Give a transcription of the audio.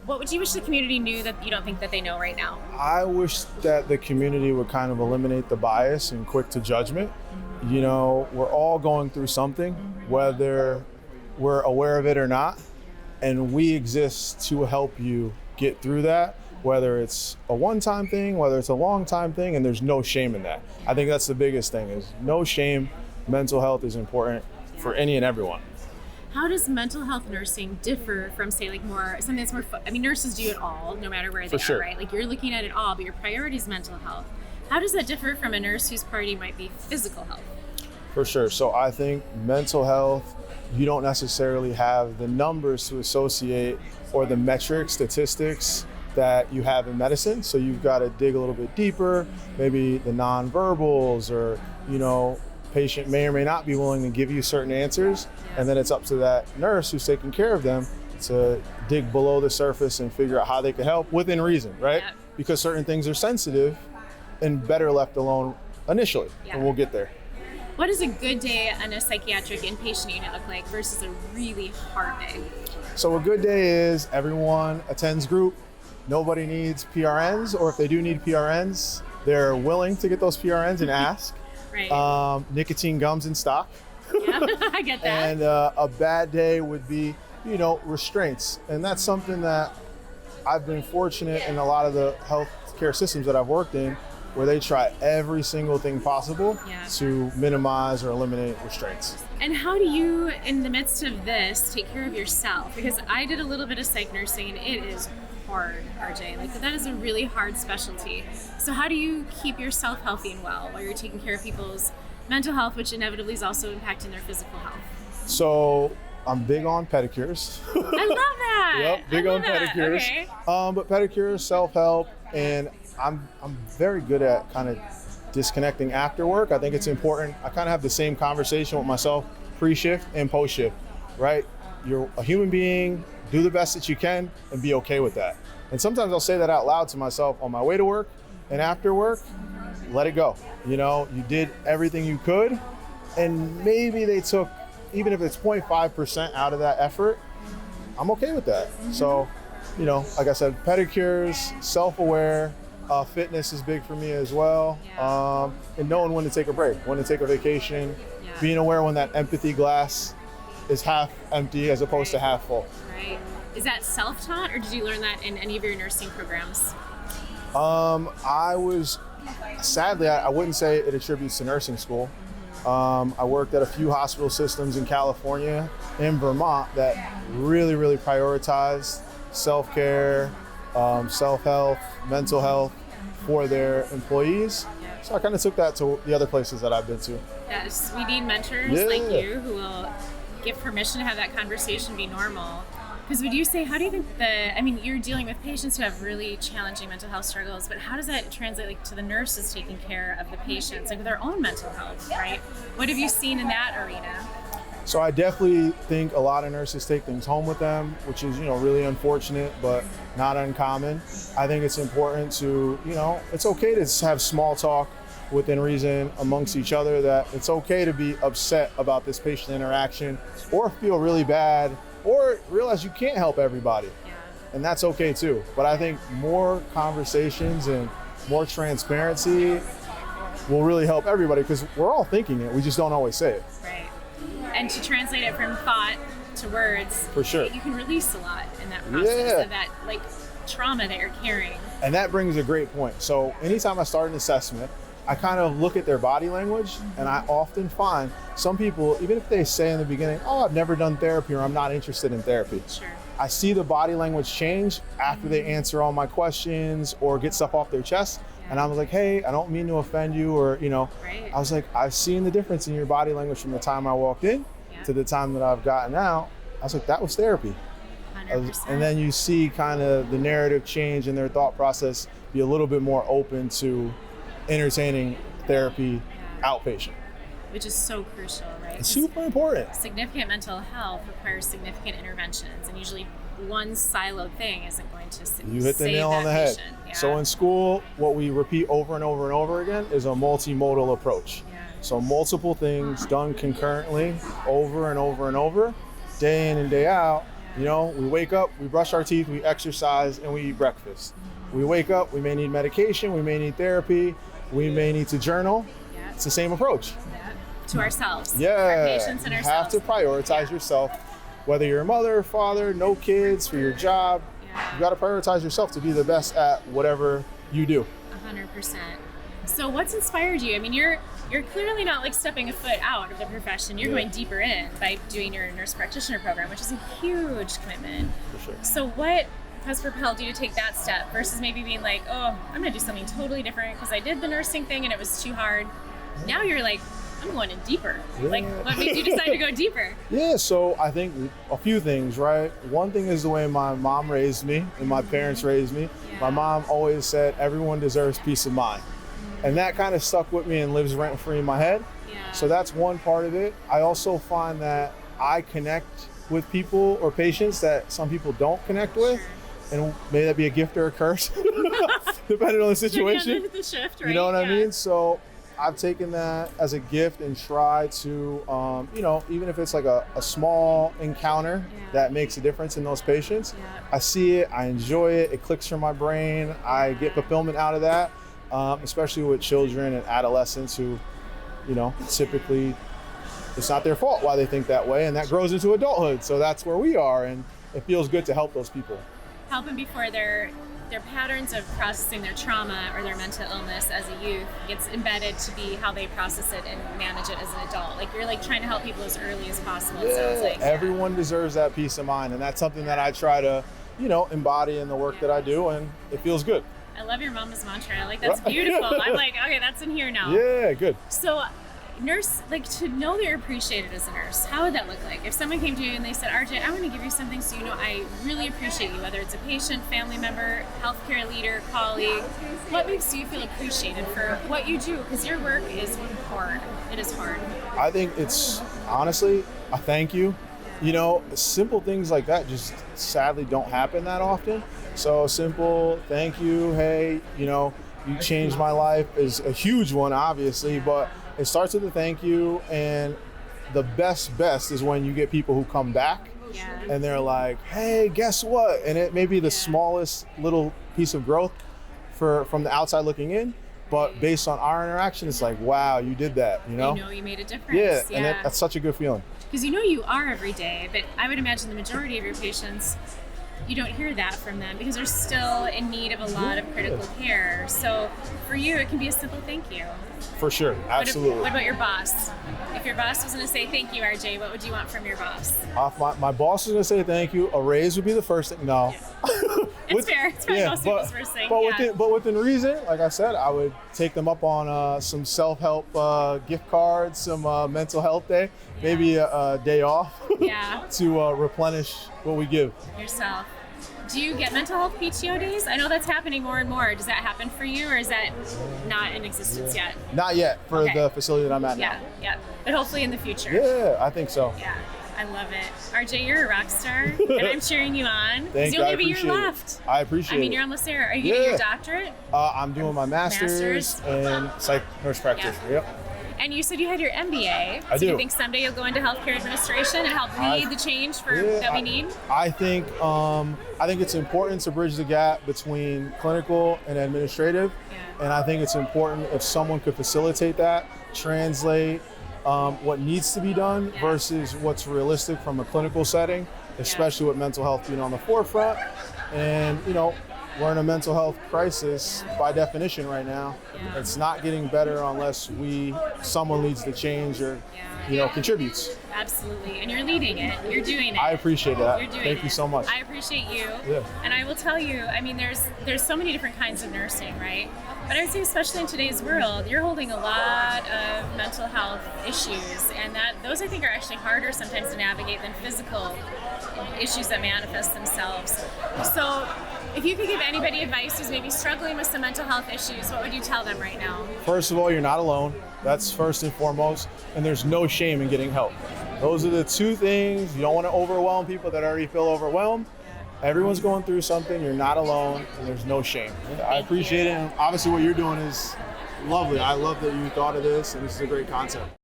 What would you wish the community knew that you don't think that they know right now? I wish that the community would kind of eliminate the bias and quick to judgment. You know, we're all going through something, whether we're aware of it or not, and we exist to help you get through that, whether it's a one-time thing, whether it's a long-time thing, and there's no shame in that. I think that's the biggest thing, is no shame. Mental health is important for any and everyone. How does mental health nursing differ from, say, like something that's more, nurses do it all, no matter where they are, right? Like, you're looking at it all, but your priority is mental health. How does that differ from a nurse whose priority might be physical health? For sure. So I think mental health, you don't necessarily have the numbers to associate or the metrics, statistics that you have in medicine. So you've got to dig a little bit deeper, maybe the nonverbals, or, you know, patient may or may not be willing to give you certain answers. And then it's up to that nurse who's taking care of them to dig below the surface and figure out how they can help within reason, right? Yeah. Because certain things are sensitive and better left alone initially, and we'll get there. What does a good day on a psychiatric inpatient unit look like versus a really hard day? So a good day is everyone attends group. Nobody needs PRNs, or if they do need PRNs, they're willing to get those PRNs and ask. Right. Nicotine gums in stock. Yeah, I get that. And a bad day would be, you know, restraints. And that's something that I've been fortunate in a lot of the healthcare systems that I've worked in, where they try every single thing possible to minimize or eliminate restraints. And how do you, in the midst of this, take care of yourself? Because I did a little bit of psych nursing, and it is hard, RJ. Like, that is a really hard specialty. So how do you keep yourself healthy and well while you're taking care of people's mental health, which inevitably is also impacting their physical health? So I'm big on pedicures. I love that. Yep, big on pedicures. Okay. But pedicures, self-help, and I'm very good at kind of disconnecting after work. I think it's important. I kind of have the same conversation with myself pre-shift and post-shift, right? You're a human being, do the best that you can, and be okay with that. And sometimes I'll say that out loud to myself on my way to work and after work. Let it go. You know, you did everything you could, and maybe they took, even if it's 0.5% out of that effort, I'm okay with that. So, you know, like I said, pedicures, self-aware, fitness is big for me as well. And knowing when to take a break, when to take a vacation, being aware when that empathy glass is half empty as opposed to half full. Right. Is that self-taught, or did you learn that in any of your nursing programs? Sadly, I wouldn't say it attributes to nursing school. I worked at a few hospital systems in California and Vermont that really, really prioritized self-care, self-health, mental health for their employees. So I kind of took that to the other places that I've been to. Yes, we need mentors like you who will give permission to have that conversation be normal. Because would you say, how do you think you're dealing with patients who have really challenging mental health struggles, but how does that translate to the nurses taking care of the patients, with their own mental health, right? What have you seen in that arena? So I definitely think a lot of nurses take things home with them, which is, really unfortunate, but not uncommon. I think it's important to, it's okay to have small talk within reason amongst each other, that it's okay to be upset about this patient interaction or feel really bad or realize you can't help everybody. And that's okay too. But I think more conversations and more transparency will really help everybody, because we're all thinking it, we just don't always say it. Right. And to translate it from thought to words, for sure, you can release a lot in that process of that trauma that you're carrying. And that brings a great point. So anytime I start an assessment, I kind of look at their body language, and I often find some people, even if they say in the beginning, oh, I've never done therapy, or I'm not interested in therapy. Sure. I see the body language change after they answer all my questions or get stuff off their chest. And I was like, hey, I don't mean to offend you, or, Right. I was like, I've seen the difference in your body language from the time I walked in to the time that I've gotten out. I was like, that was therapy. 100%. And then you see kind of the narrative change in their thought process, be a little bit more open to entertaining therapy outpatient. Which is so crucial, right? It's super important. Significant mental health requires significant interventions, and usually one siloed thing isn't going to save You hit the nail on the head. Yeah. So in school, what we repeat over and over and over again is a multimodal approach. Yeah. So multiple things done concurrently over and over and over, day in and day out, You know, we wake up, we brush our teeth, we exercise, and we eat breakfast. We wake up, we may need medication, we may need therapy, we may need to journal. Yeah. It's the same approach. Yeah. To ourselves. Yeah. Our patients and you ourselves. have to prioritize yourself, whether you're a mother, father, no kids, for your job. Yeah. You got to prioritize yourself to be the best at whatever you do. 100%. So what's inspired you? I mean, you're clearly not like stepping a foot out of the profession. You're going deeper in by doing your nurse practitioner program, which is a huge commitment. For sure. So what has propelled you to take that step versus maybe being like, oh, I'm gonna do something totally different because I did the nursing thing and it was too hard. Now you're like, I'm going in deeper. Yeah. Like, what made you decide to go deeper? Yeah, so I think a few things, right? One thing is the way my mom raised me and my parents raised me. Yeah. My mom always said, everyone deserves peace of mind. And that kind of stuck with me and lives rent free in my head. Yeah. So that's one part of it. I also find that I connect with people or patients that some people don't connect with. Sure. And may that be a gift or a curse, depending on the situation. The shift, right? You know what I Yeah. mean? So I've taken that as a gift and try to, you know, even if it's like a small encounter that makes a difference in those patients, I see it, I enjoy it, it clicks from my brain, I get fulfillment out of that, especially with children and adolescents who, you know, typically it's not their fault why they think that way, and that grows into adulthood. So that's where we are, and it feels good to help those people. Help them before their patterns of processing their trauma or their mental illness as a youth gets embedded to be how they process it and manage it as an adult. Like you're like trying to help people as early as possible. It sounds like everyone deserves that peace of mind, and that's something that I try to, you know, embody in the work that I do, and it feels good. I love your mama's mantra. Like that's beautiful. I'm like, okay, that's in here now. Yeah, good. So nurse, like to know that you're appreciated as a nurse, how would that look like? If someone came to you and they said, RJ, I want to give you something so you know I really appreciate you, whether it's a patient, family member, healthcare leader, colleague, what makes you feel appreciated for what you do? Because your work is hard. It is hard. I think it's honestly a thank you. You know, simple things like that just sadly don't happen that often. So simple thank you, hey, you know, you changed my life is a huge one, obviously, but it starts with a thank you, and the best is when you get people who come back and they're like, hey, guess what? And it may be the smallest little piece of growth from the outside looking in, but based on our interaction, it's like, wow, you did that, you know? You know you made a difference. Yeah, and that's such a good feeling. Because you know you are every day, but I would imagine the majority of your patients, you don't hear that from them because they're still in need of a lot of critical care. So for you, it can be a simple thank you. For sure, absolutely. What about your boss? If your boss was going to say thank you, RJ, what would you want from your boss? My boss is going to say thank you. A raise would be the first thing. No. It's fair. It's probably most people's first thing. But within reason, like I said, I would take them up on some self-help gift cards, some mental health day, maybe a day off to replenish what we give. Yourself. Do you get mental health PTO days? I know that's happening more and more. Does that happen for you, or is that not in existence yet? Not yet for the facility that I'm at now. Yeah. But hopefully in the future. Yeah, I think so. Yeah, I love it. RJ, you're a rock star, and I'm cheering you on. Thank you. You'll be a year left. I appreciate it. I mean, you're almost there. Are you getting your doctorate? I'm doing my master's in psych nurse practitioner. Yep. And you said you had your MBA. I do. Do you think someday you'll go into healthcare administration and help lead the change that we need? I think it's important to bridge the gap between clinical and administrative. And I think it's important if someone could facilitate that, translate what needs to be done versus what's realistic from a clinical setting, especially with mental health being on the forefront. And, you know, we're in a mental health crisis by definition right now. It's not getting better unless someone leads the change or, you know, contributes. Absolutely. And you're leading it. You're doing it. I appreciate that. You're doing Thank you so much. I appreciate you. Yeah. And I will tell you, I mean, there's so many different kinds of nursing, right? But I would say, especially in today's world, you're holding a lot of mental health issues, and those I think are actually harder sometimes to navigate than physical issues that manifest themselves. So if you could give anybody advice who's maybe struggling with some mental health issues, what would you tell them right now? First of all, you're not alone. That's first and foremost. And there's no shame in getting help. Those are the two things. You don't want to overwhelm people that already feel overwhelmed. Everyone's going through something. You're not alone, and there's no shame. I appreciate it. And obviously what you're doing is lovely. I love that you thought of this, and this is a great concept.